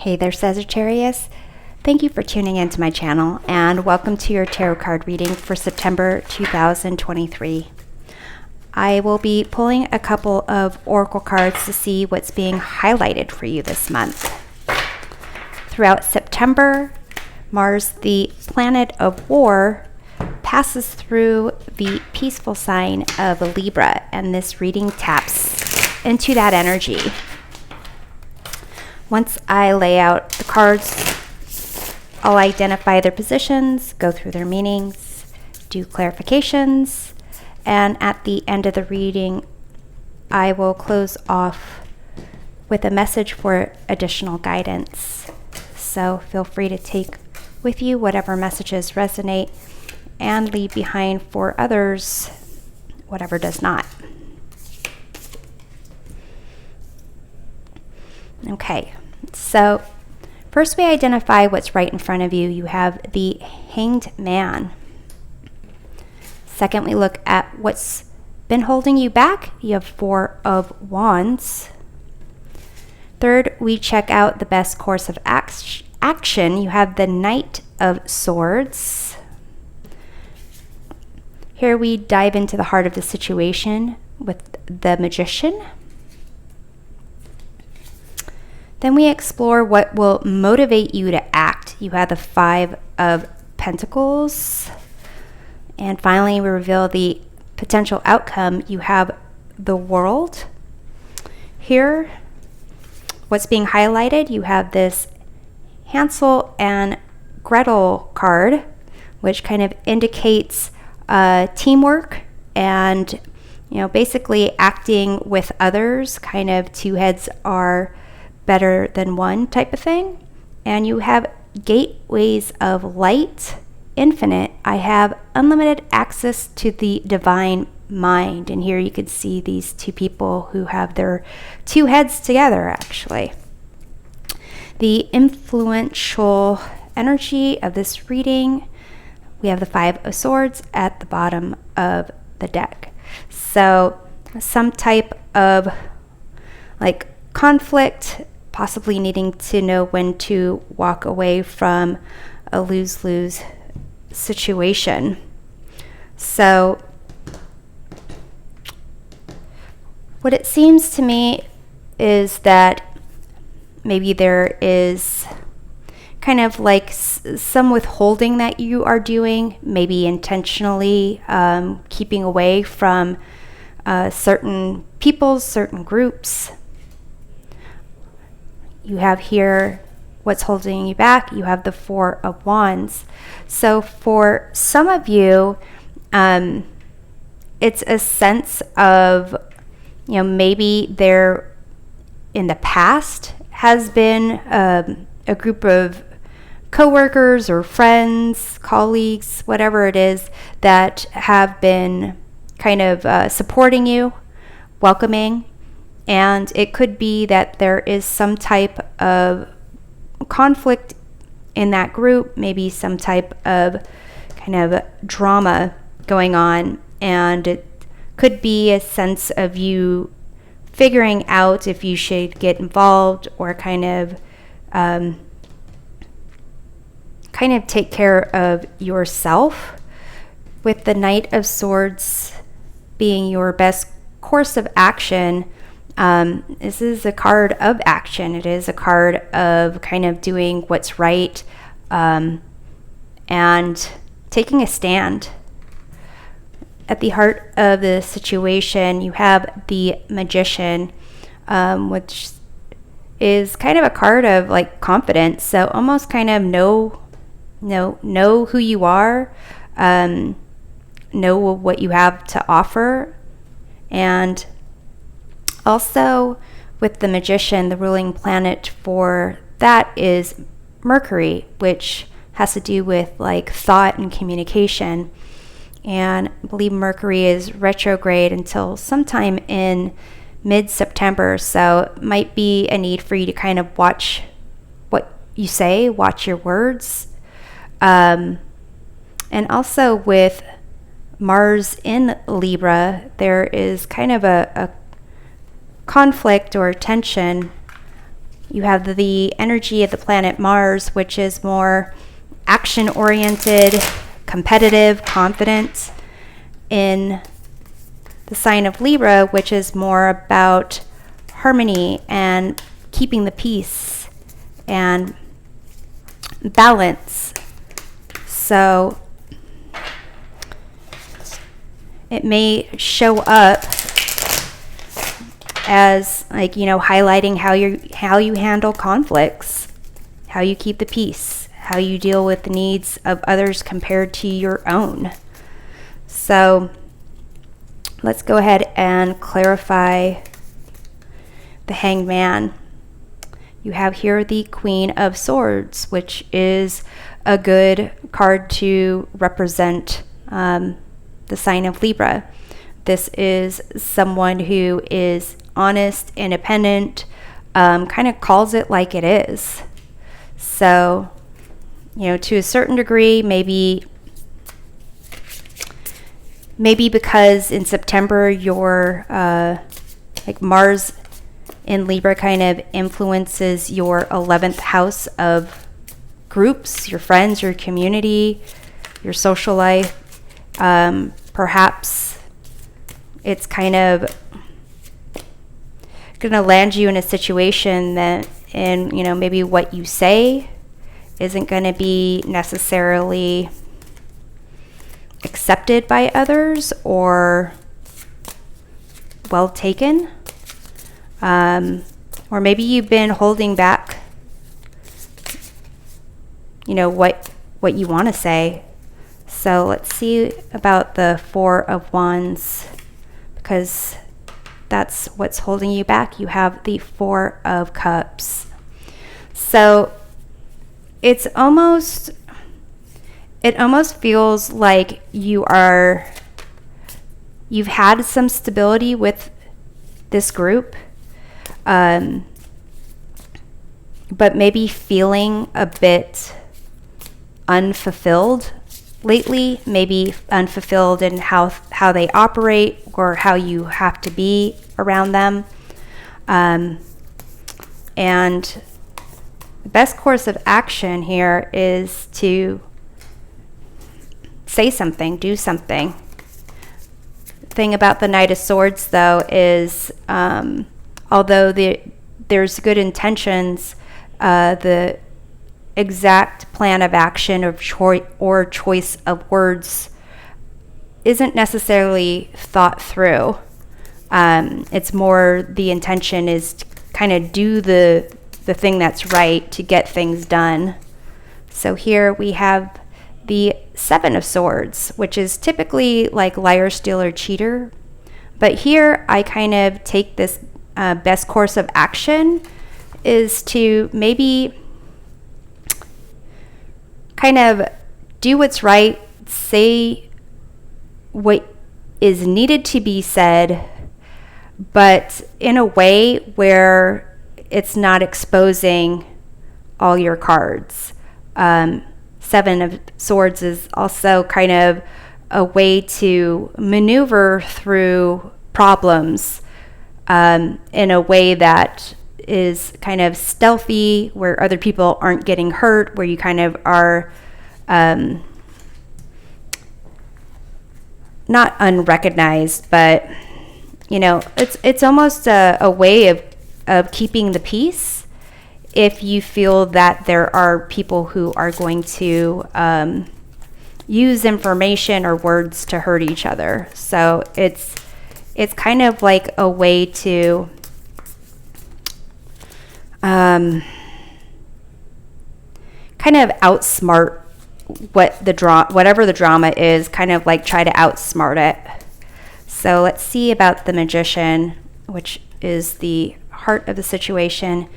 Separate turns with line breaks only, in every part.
Hey there, Sagittarius. Thank you for tuning into my channel and welcome to your tarot card reading for September 2023. I will be pulling a couple of oracle cards to see what's being highlighted for you this month. Throughout September, Mars, the planet of war, passes through the peaceful sign of Libra, and this reading taps into that energy. Once I lay out the cards, I'll identify their positions, go through their meanings, do clarifications, and at the end of the reading, I will close off with a message for additional guidance. So feel free to take with you whatever messages resonate and leave behind for others whatever does not. Okay, so first we identify what's right in front of you. You have the Hanged Man. Second, we look at what's been holding you back. You have Four of Wands. Third, we check out the best course of action. You have the Knight of Swords. Here we dive into the heart of the situation with the Magician. Then we explore what will motivate you to act. You have the Five of Pentacles. And finally, we reveal the potential outcome. You have the World. Here, what's being highlighted, you have this Hansel and Gretel card, which kind of indicates teamwork and, basically acting with others. Kind of two heads are better than one type of thing. And you have Gateways of Light, Infinite. I have unlimited access to the divine mind. And here you can see these two people who have their two heads together, actually. The influential energy of this reading, we have the Five of Swords at the bottom of the deck. So some type of conflict, possibly needing to know when to walk away from a lose-lose situation. So what it seems to me is that maybe there is kind of some withholding that you are doing, maybe intentionally keeping away from certain people, certain groups. You have here what's holding you back. You have the Four of Wands. So for some of you, it's a sense of, maybe there in the past has been a group of coworkers or friends, colleagues, whatever it is, that have been kind of supporting you, welcoming. And it could be that there is some type of conflict in that group, maybe some type of kind of drama going on. And it could be a sense of you figuring out if you should get involved or kind of take care of yourself, with the Knight of Swords being your best course of action. This is a card of action. It is a card of kind of doing what's right and taking a stand. At the heart of the situation, you have the Magician, which is kind of a card of confidence. So almost kind of know who you are, know what you have to offer. And also with the Magician, the ruling planet for that is Mercury, which has to do with thought and communication. And I believe Mercury is retrograde until sometime in mid-September. So it might be a need for you to kind of watch what you say, watch your words. And also with Mars in Libra, there is kind of a conflict or tension You have the energy of the planet Mars, which is more action-oriented, competitive, confident, in the sign of Libra, which is more about harmony and keeping the peace and balance. So it may show up as, like, you know, highlighting how you handle conflicts, how you keep the peace, how you deal with the needs of others compared to your own. So let's go ahead and clarify the Hanged Man. You have here the Queen of Swords, which is a good card to represent the sign of Libra. This is someone who is honest, independent, kind of calls it like it is. So, you know, to a certain degree, maybe because in September your like Mars in Libra kind of influences your 11th house of groups, your friends, your community, your social life. Perhaps it's kind of going to land you in a situation that, and you know, maybe what you say isn't going to be necessarily accepted by others or well taken. Or maybe you've been holding back, you know, what you want to say. So let's see about the Four of Wands, because that's what's holding you back. You have the Four of Cups. So it almost feels like you've had some stability with this group, but maybe feeling a bit unfulfilled lately, maybe unfulfilled in how they operate or how you have to be around them. And the best course of action here is to say something, do something. The thing about the Knight of Swords, though, is although there's good intentions, the exact plan of action or choice of words isn't necessarily thought through. It's more the intention is to kind of do the thing that's right to get things done. So here we have the Seven of Swords, which is typically like liar, stealer, cheater. But here I kind of take this best course of action is to maybe kind of do what's right, say what is needed to be said, but in a way where it's not exposing all your cards. Seven of Swords is also kind of a way to maneuver through problems in a way that is kind of stealthy, where other people aren't getting hurt, where you kind of are not unrecognized, but you know, it's almost a way of keeping the peace if you feel that there are people who are going to use information or words to hurt each other. So it's kind of like a way to kind of outsmart whatever the drama is, kind of like try to outsmart it. So let's see about the Magician, which is the heart of the situation.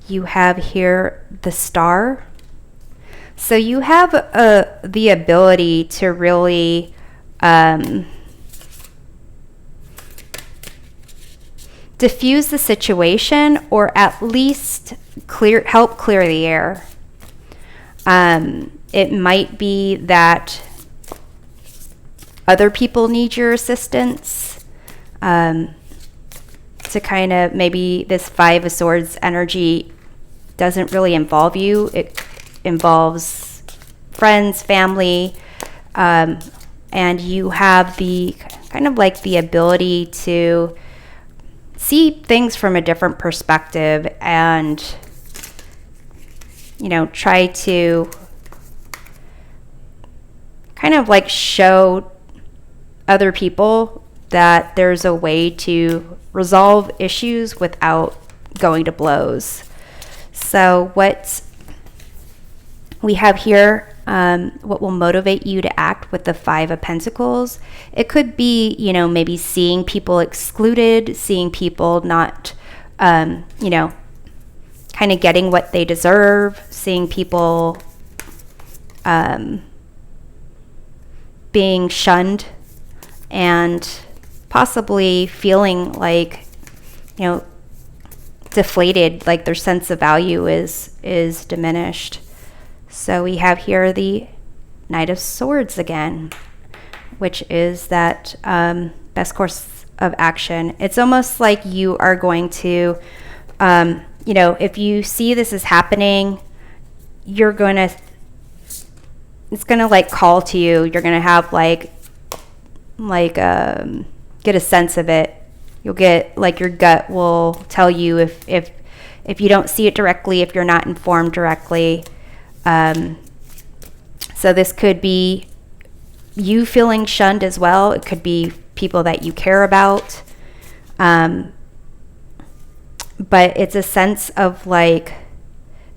You have here the Star. So you have the ability to really diffuse the situation, or at least help clear the air. It might be that other people need your assistance to kind of, maybe this Five of Swords energy doesn't really involve you. It involves friends, family, and you have the kind of like the ability to see things from a different perspective and, you know, try to kind of like show other people that there's a way to resolve issues without going to blows. So what we have here, what will motivate you to act with the Five of Pentacles, it could be, you know, maybe seeing people excluded, seeing people not, you know, kind of getting what they deserve, seeing people being shunned, and possibly feeling like, you know, deflated, like their sense of value is diminished. So we have here the Knight of Swords again, which is that best course of action. It's almost like you are going to, you know, if you see this is happening, you're going to, it's going to like call to you. You're going to have like get a sense of it. You'll get like your gut will tell you if you don't see it directly, if you're not informed directly. So this could be you feeling shunned as well. It could be people that you care about. But it's a sense of like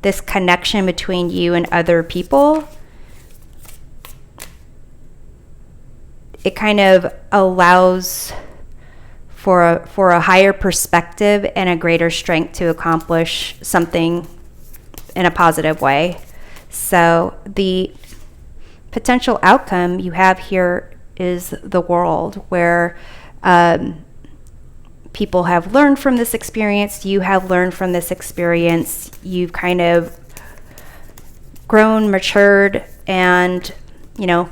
this connection between you and other people. It kind of allows for a higher perspective and a greater strength to accomplish something in a positive way. So the potential outcome you have here is the world, where people have learned from this experience. You have learned from this experience. You've kind of grown, matured, and, you know,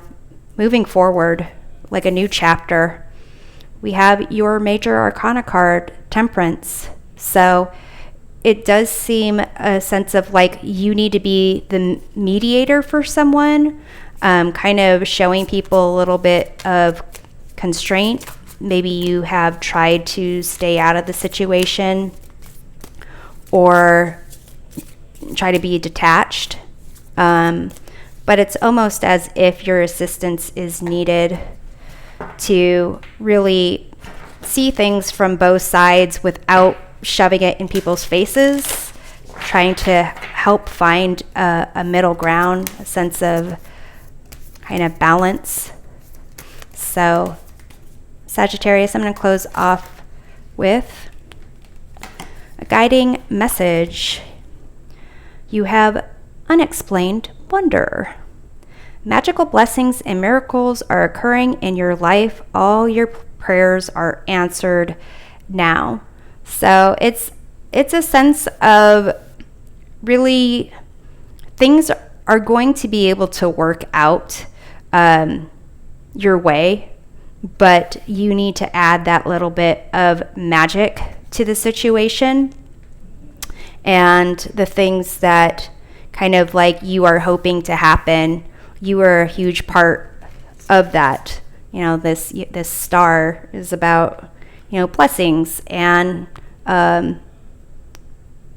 moving forward like a new chapter. We have your major arcana card, Temperance. So it does seem a sense of like you need to be the mediator for someone, kind of showing people a little bit of constraint. Maybe you have tried to stay out of the situation or try to be detached. But it's almost as if your assistance is needed to really see things from both sides without shoving it in people's faces, trying to help find a middle ground, a sense of kind of balance. So Sagittarius, I'm going to close off with a guiding message. You have unexplained wonder. Magical blessings and miracles are occurring in your life. All your prayers are answered now. So it's a sense of really things are going to be able to work out your way, but you need to add that little bit of magic to the situation, and the things that kind of like you are hoping to happen, you are a huge part of that. You know, this star is about, you know, blessings and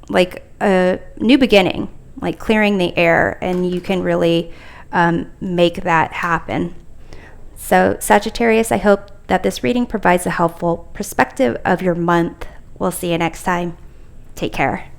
like a new beginning, like clearing the air, and you can really make that happen. So Sagittarius, I hope that this reading provides a helpful perspective of your month. We'll see you next time. Take care.